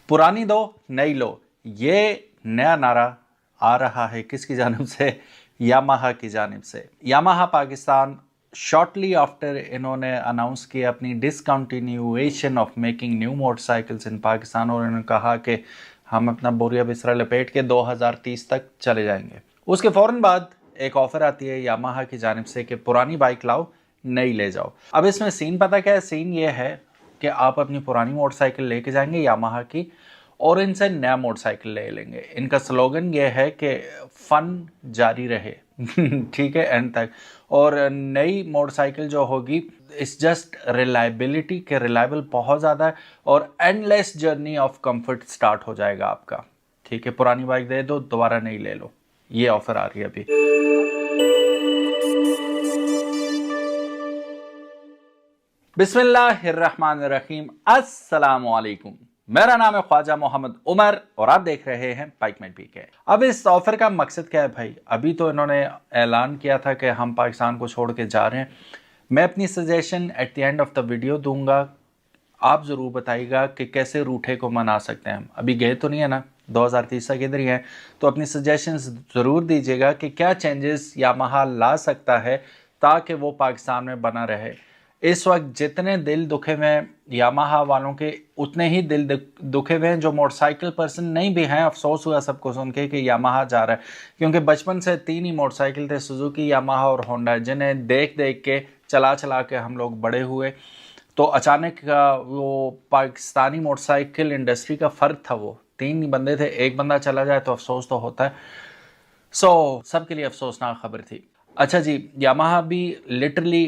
पुरानी दो नई लो, ये नया नारा आ रहा है किसकी जानिब से? यामाहा की जानिब से। यामाहा पाकिस्तान शॉर्टली आफ्टर इन्होंने अनाउंस किया अपनी discontinuation of making new motorcycles in Pakistan, और इन्होंने कहा कि हम अपना बोरिया बिस्तरा लपेट के 2030 तक चले जाएंगे। उसके फ़ौरन बाद एक ऑफ़र आती है यामाहा की जानिब से कि पुरानी बाइक लाओ, नई ले जाओ। अब इसमें सीन पता क्या है? सीन ये है कि आप अपनी पुरानी मोटरसाइकिल लेके जाएंगे यामाहा की, और इनसे नया मोटरसाइकिल ले लेंगे। इनका स्लोगन ये है कि फन जारी रहे ठीक है, एंड तक। और नई मोटरसाइकिल जो होगी इस जस्ट रिलायबिलिटी के रिलायबल बहुत ज़्यादा है, और endless journey of comfort start हो जाएगा आपका। ठीक है, पुरानी बाइक दे दो, दोबारा नई ले लो, ये ऑफर आ रही है अभी। बिस्मिल्लाहिर्रहमानिर्रहीम, अस्सलाम वालेकुम। मेरा नाम है ख्वाजा मोहम्मद उमर और आप देख रहे हैं बाइकमेट पीके। अब इस ऑफर का मकसद क्या है भाई? अभी तो इन्होंने ऐलान किया था कि हम पाकिस्तान को छोड़ के जा रहे हैं। मैं अपनी suggestion eight the end of the video दूंगा, आप ज़रूर बताइएगा कि कैसे रूठे को मना सकते हैं हम। अभी गए तो नहीं है ना, 2030 तक इधर ही हैं, तो अपनी सजेशंस ज़रूर दीजिएगा कि क्या चेंजेस यामाहा ला सकता है ताकि वो पाकिस्तान में बना रहे। इस वक्त जितने दिल दुखे हुए हैं यामाहा वालों के, उतने ही दिल दुखे हुए हैं जो मोटरसाइकिल पर्सन नहीं भी हैं। अफसोस हुआ सबको सुन के कि यामाहा जा रहा है, क्योंकि बचपन से तीन ही मोटरसाइकिल थे, सुजुकी, यामाहा और होंडा, जिन्हें देख देख के चला चला के हम लोग बड़े हुए। तो अचानक वो पाकिस्तानी मोटरसाइकिल इंडस्ट्री का फ़र्क था, वो तीन ही बंदे थे, एक बंदा चला जाए तो अफसोस तो होता है। सबके लिए अफसोसनाक खबर थी। अच्छा जी, यामाहा भी लिटरली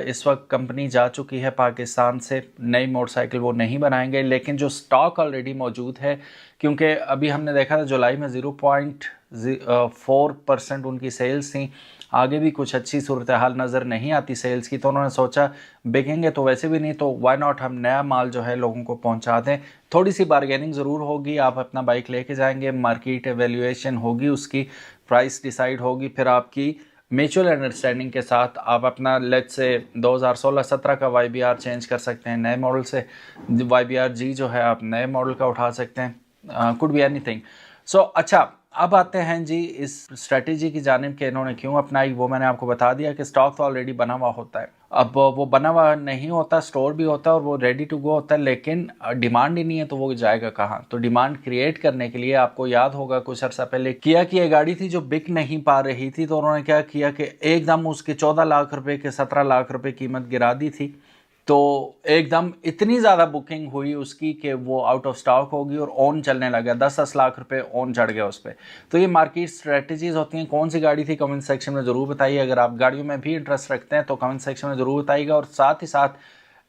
इस वक्त कंपनी जा चुकी है पाकिस्तान से। नई मोटरसाइकिल वो नहीं बनाएंगे, लेकिन जो स्टॉक ऑलरेडी मौजूद है, क्योंकि अभी हमने देखा था जुलाई में 0.4% उनकी सेल्स थी। आगे भी कुछ अच्छी सूरत हाल नज़र नहीं आती सेल्स की, तो उन्होंने सोचा बिकेंगे तो वैसे भी नहीं, तो वाई नॉट हम नया माल जो है लोगों को पहुंचा दें। थोड़ी सी बारगेनिंग ज़रूर होगी, आप अपना बाइक लेके जाएंगे, मार्केट एवेल्यूएशन होगी, उसकी प्राइस डिसाइड होगी, फिर आपकी म्यूचुअल अंडरस्टैंडिंग के साथ आप अपना लेट्स से 2016-17 का YBR चेंज कर सकते हैं नए मॉडल से। YBR G जो है आप नए मॉडल का उठा सकते हैं, कुड बी एनीथिंग। अच्छा, अब आते हैं जी इस स्ट्रेटेजी की जानिब के इन्होंने क्यों अपनाई। वो मैंने आपको बता दिया कि स्टॉक तो ऑलरेडी बना हुआ होता है। अब वो बना हुआ नहीं होता, स्टोर भी होता है और वो रेडी टू गो होता है, लेकिन डिमांड ही नहीं है तो वो जाएगा कहाँ? तो डिमांड क्रिएट करने के लिए आपको याद होगा कुछ अर्सा पहले किया कि ये गाड़ी थी जो बिक नहीं पा रही थी, तो उन्होंने क्या किया कि एकदम उसके 14 लाख रुपए के 17 लाख रुपए कीमत गिरा दी थी। तो एकदम इतनी ज़्यादा बुकिंग हुई उसकी कि वो आउट ऑफ स्टॉक होगी और ऑन चलने लगा, 10-10 लाख रुपए ऑन चढ़ गया उस पर। तो ये मार्केट स्ट्रेटजीज होती हैं। कौन सी गाड़ी थी कमेंट सेक्शन में ज़रूर बताइए। अगर आप गाड़ियों में भी इंटरेस्ट रखते हैं तो कमेंट सेक्शन में ज़रूर बताइएगा। और साथ ही साथ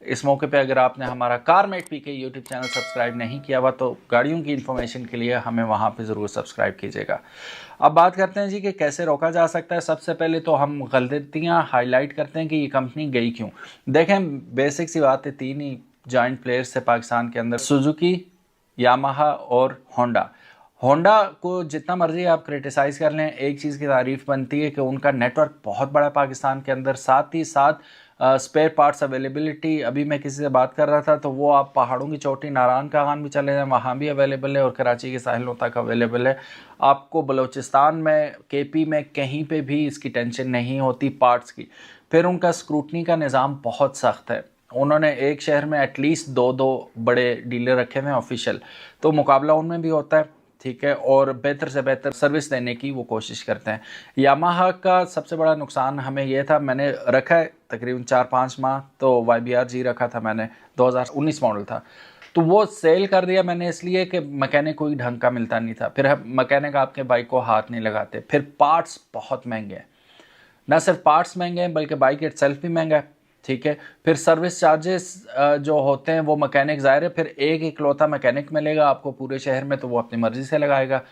इस मौके पे अगर आपने हमारा कारमेट पीके यूट्यूब चैनल सब्सक्राइब नहीं किया हुआ तो गाड़ियों की इन्फॉर्मेशन के लिए हमें वहाँ पे ज़रूर सब्सक्राइब कीजिएगा। अब बात करते हैं जी कि कैसे रोका जा सकता है। सबसे पहले तो हम गलतियाँ हाईलाइट करते हैं कि ये कंपनी गई क्यों। देखें, बेसिक सी बात है, तीन ही जॉइंट प्लेयर्स थे पाकिस्तान के अंदर, सुजुकी, यामाहा और होंडा। होंडा को जितना मर्जी आप क्रिटिसाइज़ कर लें, एक चीज़ की तारीफ बनती है कि उनका नेटवर्क बहुत बड़ा है पाकिस्तान के अंदर। साथ ही साथ स्पेयर पार्ट्स अवेलेबिलिटी, अभी मैं किसी से बात कर रहा था तो वो आप पहाड़ों की चोटी नारायण का खान भी चले जाएँ, वहाँ भी अवेलेबल है, और कराची के साहिलों तक अवेलेबल है। आपको बलूचिस्तान में, KP में कहीं पे भी इसकी टेंशन नहीं होती पार्ट्स की। फिर उनका स्क्रूटनी का निज़ाम बहुत सख्त है। उन्होंने एक शहर में एटलीस्ट दो बड़े डीलर रखे हुए हैं ऑफिशियल, तो मुकाबला उनमें भी होता है, ठीक है, और बेहतर से बेहतर सर्विस देने की वो कोशिश करते हैं। यामाहा का सबसे बड़ा नुकसान हमें यह था, मैंने रखा है तकरीबन 4-5 माह, तो YBR G रखा था मैंने, 2019 मॉडल था, तो वो सेल कर दिया मैंने इसलिए कि मैकेनिक कोई ढंग का मिलता नहीं था। फिर मैकेनिक आपके बाइक को हाथ नहीं लगाते। फिर पार्ट्स बहुत महंगे हैं, ना सिर्फ पार्ट्स महंगे हैं बल्कि बाइक इटसेल्फ भी महंगा है, ठीक है। फिर सर्विस चार्जेस जो होते हैं वो मैकेनिक, ज़ाहिर है फिर एक इकलौता मैकेनिक मिलेगा आपको पूरे शहर में, तो वो अपनी मर्ज़ी से लगाएगा।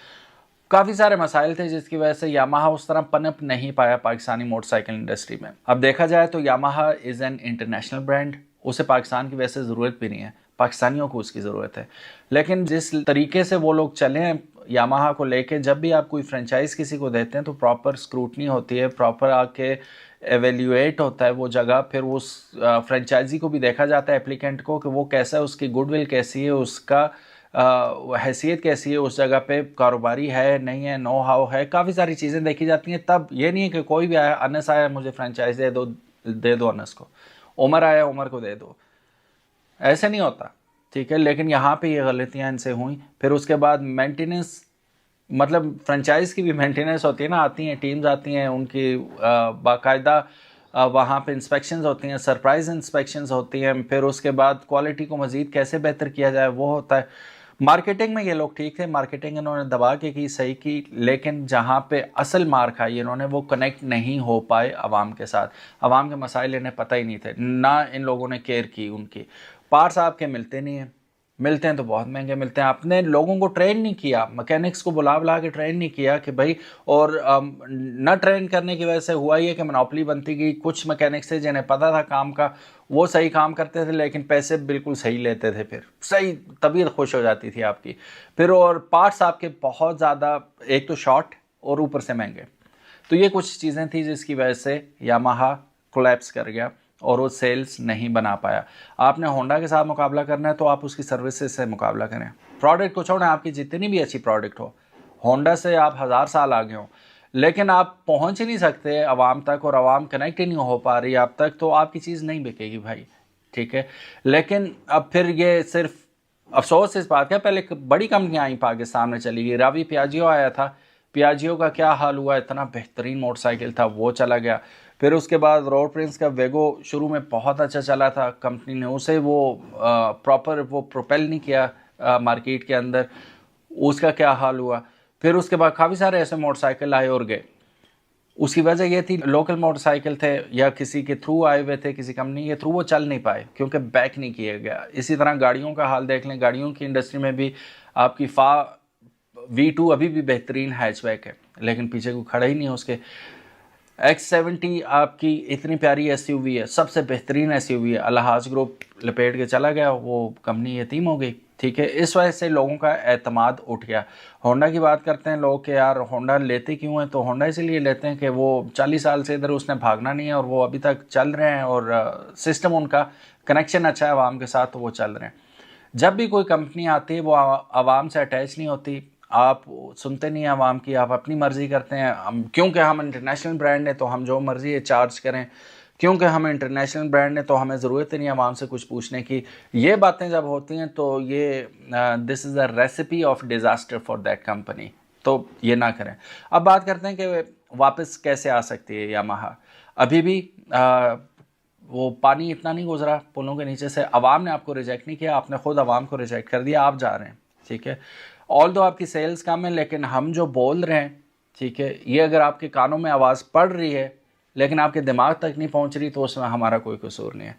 काफ़ी सारे मसाइल थे जिसकी वजह से यामाहा उस तरह पनप नहीं पाया पाकिस्तानी मोटरसाइकिल इंडस्ट्री में। अब देखा जाए तो Yamaha is an international brand, उसे पाकिस्तान की वैसे ज़रूरत भी नहीं है, पाकिस्तानियों को उसकी ज़रूरत है। लेकिन जिस तरीके से वो लोग चले हैं यामाहा को लेके, जब भी आप कोई फ्रेंचाइज किसी को देते हैं तो प्रॉपर स्क्रूटनी होती है, प्रॉपर आके एवेल्यूएट होता है वो जगह, फिर उस फ्रेंचाइजी को भी देखा जाता है एप्लीकेंट को कि वो कैसा है, उसकी गुडविल कैसी है, उसका हैसियत कैसी है उस जगह पे, कारोबारी है नहीं है, नो हाउ है, काफ़ी सारी चीज़ें देखी जाती हैं। तब ये नहीं है कि कोई भी आया, अनस आया मुझे फ्रेंचाइज दे दो अनस को, उमर आया उमर को दे दो, ऐसे नहीं होता, ठीक है। लेकिन यहाँ पे ये गलतियाँ इनसे हुई। फिर उसके बाद मेंटेनेंस, मतलब फ्रेंचाइज की भी मेंटेनेंस होती है ना, आती हैं टीम्स आती हैं उनकी, बाकायदा वहाँ पे इंस्पेक्शंस होती हैं, सरप्राइज इंस्पेक्शंस होती हैं। फिर उसके बाद क्वालिटी को मज़ीद कैसे बेहतर किया जाए वो होता है। मार्केटिंग में ये लोग ठीक थे, मार्केटिंग इन्होंने दबा के की, सही की, लेकिन जहाँ पे असल मार खाई इन्होंने वो कनेक्ट नहीं हो पाए आवाम के साथ। आवाम के मसाइल इन्हें पता ही नहीं थे, ना इन लोगों ने केयर की उनकी। पार्ट्स आपके मिलते नहीं हैं, मिलते हैं तो बहुत महंगे मिलते हैं। आपने लोगों को ट्रेन नहीं किया, मैकेनिक्स को बुला के ट्रेन नहीं किया कि भाई, और न ट्रेन करने की वजह से हुआ ये कि मोनोपोली बनती गई। कुछ मैकेनिक्स थे जिन्हें पता था काम का, वो सही काम करते थे लेकिन पैसे बिल्कुल सही लेते थे, फिर सही तबीयत खुश हो जाती थी आपकी। फिर और पार्ट्स आपके बहुत ज़्यादा, एक तो शॉर्ट और ऊपर से महंगे। तो ये कुछ चीज़ें थी जिसकी वजह से यामाहा कोलैप्स कर गया और वो सेल्स नहीं बना पाया। आपने होंडा के साथ मुकाबला करना है तो आप उसकी सर्विसेज से मुकाबला करें। प्रोडक्ट को छोड़ें, आपकी जितनी भी अच्छी प्रोडक्ट हो, होंडा से आप 1000 साल आगे हो, लेकिन आप पहुंच ही नहीं सकते आवाम तक और आवाम कनेक्ट ही नहीं हो पा रही आप तक, तो आपकी चीज़ नहीं बिकेगी भाई, ठीक है। लेकिन अब फिर ये सिर्फ अफसोस इस बात का, पहले बड़ी कंपनियाँ आई पाकिस्तान में चली गई। रावी पियाजियो आया था, पियाजियो का क्या हाल हुआ, इतना बेहतरीन मोटरसाइकिल था वो चला गया। फिर उसके बाद रोड प्रिंस का वेगो शुरू में बहुत अच्छा चला था, कंपनी ने उसे वो प्रॉपर वो प्रोपेल नहीं किया मार्केट के अंदर, उसका क्या हाल हुआ। फिर उसके बाद काफ़ी सारे ऐसे मोटरसाइकिल आए और गए। उसकी वजह ये थी, लोकल मोटरसाइकिल थे या किसी के थ्रू आए हुए थे, किसी कंपनी के थ्रू, वो चल नहीं पाए क्योंकि बैक नहीं किया गया। इसी तरह गाड़ियों का हाल देख लें, गाड़ियों की इंडस्ट्री में भी आपकी V2 अभी भी बेहतरीन हैचबैक है, लेकिन पीछे को खड़ा ही नहीं है उसके। X70 आपकी इतनी प्यारी SUV है, सबसे बेहतरीन SUV है, अलहाज ग्रुप लपेट के चला गया, वो कंपनी यतीम हो गई, ठीक है। इस वजह से लोगों का एतमाद उठ गया। होंडा की बात करते हैं लोग कि यार होंडा लेते क्यों हैं, तो होंडा इसीलिए लेते हैं कि वो 40 साल से इधर उसने भागना नहीं है और वो अभी तक चल रहे हैं, और सिस्टम उनका कनेक्शन अच्छा है आवाम के साथ, तो वो चल रहे हैं। जब भी कोई कंपनी आती है वो आवाम से अटैच नहीं होती, आप सुनते नहीं हैं आवाम की, आप अपनी मर्ज़ी करते हैं। क्योंकि हम इंटरनेशनल ब्रांड हैं तो हम जो मर्ज़ी है चार्ज करें, क्योंकि हम इंटरनेशनल ब्रांड हैं तो हमें ज़रूरत नहीं आवाम से कुछ पूछने की। ये बातें जब होती हैं तो ये this is a recipe of disaster for that company, तो ये ना करें। अब बात करते हैं कि वापस कैसे आ सकती है यामाहा। अभी भी वो पानी इतना नहीं गुजरा पुलों के नीचे से, आवाम ने आपको रिजेक्ट नहीं किया, आपने खुद आवाम को रिजेक्ट कर दिया, आप जा रहे हैं, ठीक है। ऑल दो आपकी सेल्स कम है, लेकिन हम जो बोल रहे हैं, ठीक है, ये अगर आपके कानों में आवाज़ पड़ रही है लेकिन आपके दिमाग तक नहीं पहुंच रही, तो उसमें हमारा कोई कसूर नहीं है।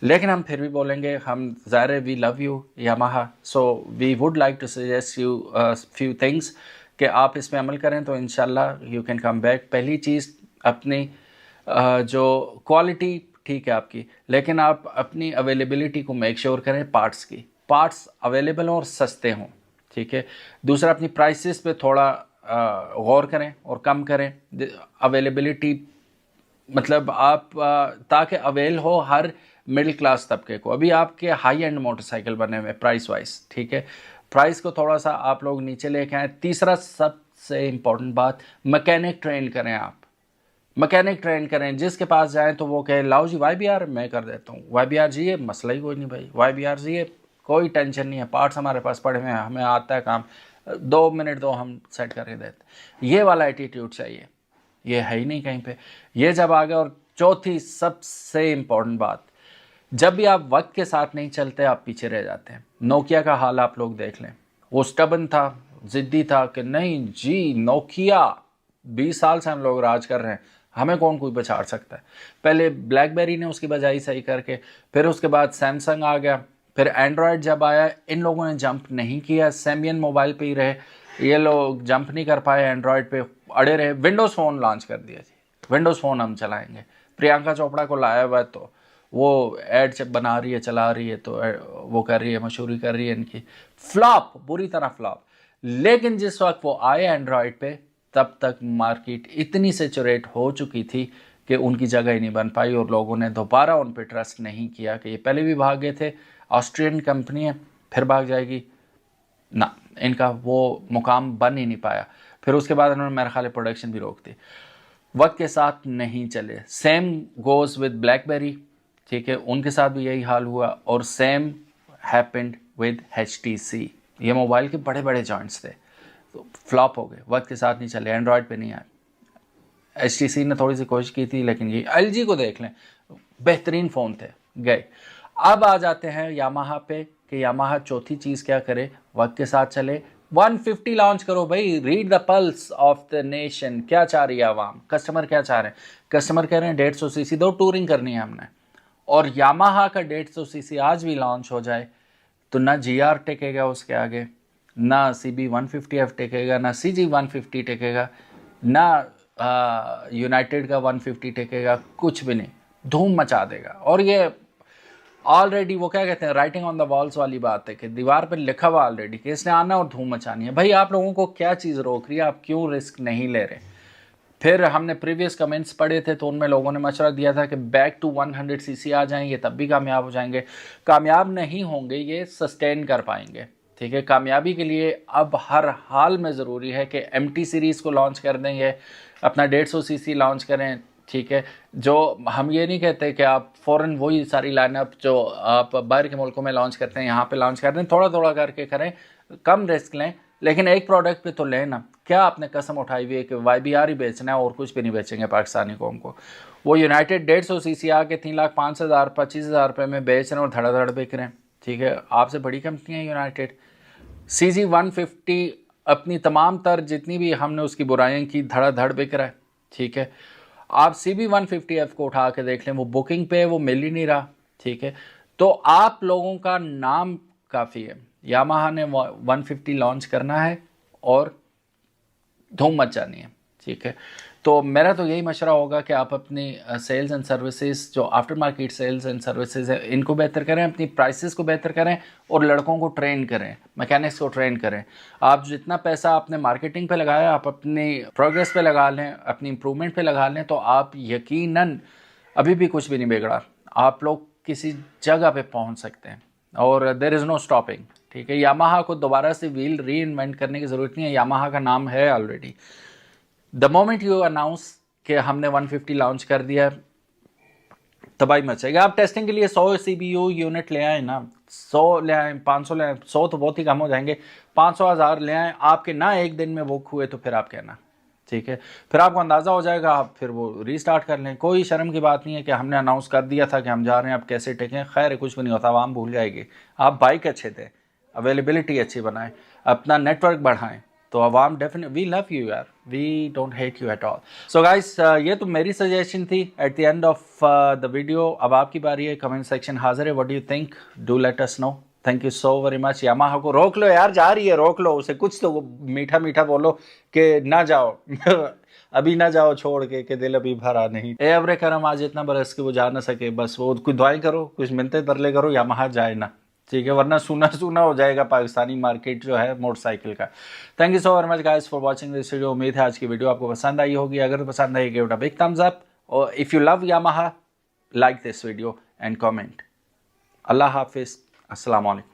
लेकिन हम फिर भी बोलेंगे, हम ज़ाहिर we love you Yamaha, so we would like to suggest you few things कि आप इस पर अमल करें तो इंशाल्लाह यू कैन कम बैक। पहली चीज़, अपनी जो क्वालिटी ठीक है आपकी, लेकिन आप अपनी अवेलेबिलिटी को मेक श्योर करें, पार्ट्स की, पार्ट्स अवेलेबल हों और सस्ते हों, ठीक है। दूसरा, अपनी प्राइसेस पे थोड़ा गौर करें और कम करें अवेलेबिलिटी, मतलब आप ताकि अवेल हो हर मिडिल क्लास तबके को। अभी आपके हाई एंड मोटरसाइकिल बने हुए प्राइस वाइज, ठीक है, प्राइस को थोड़ा सा आप लोग नीचे लेके आएँ। तीसरा सबसे इम्पोर्टेंट बात, मैकेनिक ट्रेन करें आप, मैकेनिक ट्रेन करें, जिसके पास जाएं तो वो कहे लाओ जी YBR मैं कर देता हूँ, YBR जी ये मसला ही कोई नहीं भाई, YBR जी ये कोई टेंशन नहीं है, पार्ट्स हमारे पास पड़े हुए हैं, हमें आता है काम, 2 मिनट दो हम सेट करके देते। ये वाला एटीट्यूड चाहिए, ये है ही नहीं कहीं पे, ये जब आ गया। और चौथी सबसे इम्पोर्टेंट बात, जब भी आप वक्त के साथ नहीं चलते आप पीछे रह जाते हैं। नोकिया का हाल आप लोग देख लें, वो स्टबन था, ज़िद्दी था कि नहीं जी नोकिया, 20 साल से हम लोग राज कर रहे हैं, हमें कौन कोई बचाड़ सकता है। पहले ब्लैकबेरी ने उसकी बजाई सही करके, फिर उसके बाद सैमसंग आ गया, फिर एंड्रॉयड जब आया, इन लोगों ने जंप नहीं किया, सैमियन मोबाइल पे ही रहे, ये लोग जंप नहीं कर पाए, एंड्रॉयड पे अड़े रहे। विंडोज़ फ़ोन लॉन्च कर दिया जी, विंडोज़ फ़ोन हम चलाएंगे, प्रियंका चोपड़ा को लाया हुआ है तो वो ऐड बना रही है, चला रही है, तो वो कर रही है, मशहूरी कर रही है इनकी, फ्लॉप, बुरी तरह फ्लॉप। लेकिन जिस वक्त वो आए एंड्रॉयड पे, तब तक मार्केट इतनी सेचुरेट हो चुकी थी कि उनकी जगह ही नहीं बन पाई और लोगों ने दोबारा उन पर ट्रस्ट नहीं किया कि ये पहले भी भाग गए थे, ऑस्ट्रियन कंपनी है फिर भाग जाएगी, ना, इनका वो मुकाम बन ही नहीं पाया। फिर उसके बाद उन्होंने मेरे ख्याल प्रोडक्शन भी रोक दी, वक्त के साथ नहीं चले। सेम गोज़ विद ब्लैकबेरी, ठीक है, उनके साथ भी यही हाल हुआ। और सेम हैपेंड विद HTC, ये मोबाइल के बड़े बड़े जॉइंट्स थे, तो फ्लॉप हो गए, वक्त के साथ नहीं चले, एंड्रॉयड पे नहीं आए। HTC ने थोड़ी सी कोशिश की थी, लेकिन ये LG को देख लें, बेहतरीन फ़ोन थे, गए। अब आ जाते हैं यामाहा पे कि यामाहा चौथी चीज़ क्या करे, वक्त के साथ चले, 150 लॉन्च करो भाई। Read the pulse of the nation, क्या चाह रही है आवाम, कस्टमर क्या चाह रहे हैं। कस्टमर कह रहे हैं 150 सीसी दो, टूरिंग करनी है हमने। और यामाहा का 150 सीसी आज भी लॉन्च हो जाए तो ना GR टेकेगा उसके आगे, ना CB 150F टेकेगा, ना CG 150 टेकेगा, ना यूनाइटेड का 150 टेकेगा, कुछ भी नहीं, धूम मचा देगा। और ये ऑलरेडी वो क्या कहते हैं, राइटिंग ऑन द वॉल्स वाली बात है कि दीवार पर लिखा हुआ ऑलरेडी कि इसने आना और धूम मचानी है। भाई आप लोगों को क्या चीज़ रोक रही है, आप क्यों रिस्क नहीं ले रहे। फिर हमने प्रीवियस कमेंट्स पढ़े थे तो उनमें लोगों ने मशवरा दिया था कि बैक टू 100 सीसी आ जाएंगे तब भी कामयाब हो जाएंगे। कामयाब नहीं होंगे, ये सस्टेन कर पाएंगे, ठीक है। कामयाबी के लिए अब हर हाल में ज़रूरी है कि MT सीरीज़ को लॉन्च कर देंगे, अपना 150 सीसी लॉन्च करें, ठीक है। जो हम ये नहीं कहते कि आप फ़ौरन वही सारी लाइनअप जो आप बाहर के मुल्कों में लॉन्च करते हैं यहाँ पे लॉन्च कर दें, थोड़ा थोड़ा करके करें, कम रिस्क लें, लेकिन एक प्रोडक्ट पे तो लें ना। क्या आपने कसम उठाई हुई है कि YBR ही बेचना है और कुछ भी नहीं बेचेंगे पाकिस्तानी कौम को। वो यूनाइटेड 150 सीसी आके 3,05,000 25,000 रुपये में बेच रहे हैं और धड़ाधड़ बिक रहे हैं, ठीक है। आपसे बड़ी कंपनी है यूनाइटेड। CG 150 अपनी तमाम तर जितनी भी हमने उसकी बुराइयां की, धड़ाधड़ बिक रहा है, ठीक है। आप CB 150F को उठा के देख लें, वो बुकिंग पे वो मिल ही नहीं रहा, ठीक है। तो आप लोगों का नाम काफ़ी है, यामाहा ने 150 लॉन्च करना है और धूम मचानी है, ठीक है। तो मेरा तो यही मशवरा होगा कि आप अपनी सेल्स एंड सर्विसेज, जो aftermarket sales and services है, इनको बेहतर करें, अपनी प्राइसेस को बेहतर करें और लड़कों को ट्रेन करें, मैकेनिक्स को ट्रेन करें। आप जितना पैसा आपने मार्केटिंग पे लगाया आप अपनी प्रोग्रेस पे लगा लें, अपनी इम्प्रूवमेंट पे लगा लें, तो आप यकीनन, अभी भी कुछ भी नहीं बिगड़ा, आप लोग किसी जगह पे पहुंच सकते हैं और देयर इज़ नो स्टॉपिंग, ठीक है। यामाहा को दोबारा से व्हील री इन्वेंट करने की ज़रूरत नहीं है, यामाहा का नाम है already. The moment you announce कि हमने 150 लॉन्च कर दिया, तबाही मचेगा। आप टेस्टिंग के लिए 100 CPU यूनिट ले आए ना, 100 ले आए, 500 ले आए, 100 तो बहुत ही कम हो जाएंगे, 500,000 ले आए, आपके ना एक दिन में बुक हुए तो फिर आप कहना, ठीक है। फिर आपको अंदाज़ा हो जाएगा, आप फिर वो रीस्टार्ट कर लें। कोई शर्म की बात नहीं है कि हमने अनाउंस कर दिया था कि हम जा रहे हैं, अब कैसे टेकें, खैर कुछ भी नहीं होता, आवाम भूल जाएगी। आप बाइक अच्छे थे, अवेलेबिलिटी अच्छी बनाएं, अपना नेटवर्क बढ़ाएं, तो आवाम डेफिनेट, वी लव यू यार, we don't hate you at all. So guys, ये तो मेरी सजेशन थी at the end of the video. अब आपकी बारी है, कमेंट सेक्शन हाजिर है, what do you think, do let us know. Thank you so very much. Yamaha को रोक लो यार, जा रही है, रोक लो उसे, कुछ तो मीठा मीठा बोलो कि ना जाओ अभी ना जाओ छोड़ के दिल अभी भरा नहीं। ए अब्रे करम आज इतना बरस के वो जा ना सके, बस वो कुछ दुआएं करो, कुछ मिलते तरले करो, यामाहा जाए ना, ठीक है, वरना सूना सूना हो जाएगा पाकिस्तानी मार्केट जो है मोटरसाइकिल का। Thank you so very much guys for watching this video. उम्मीद है आज की वीडियो आपको पसंद आई होगी। अगर तो पसंद आई, give it a big thumbs up, और if you love Yamaha, like this video and comment. अल्लाह हाफिज़, अस्सलाम वालेकुम।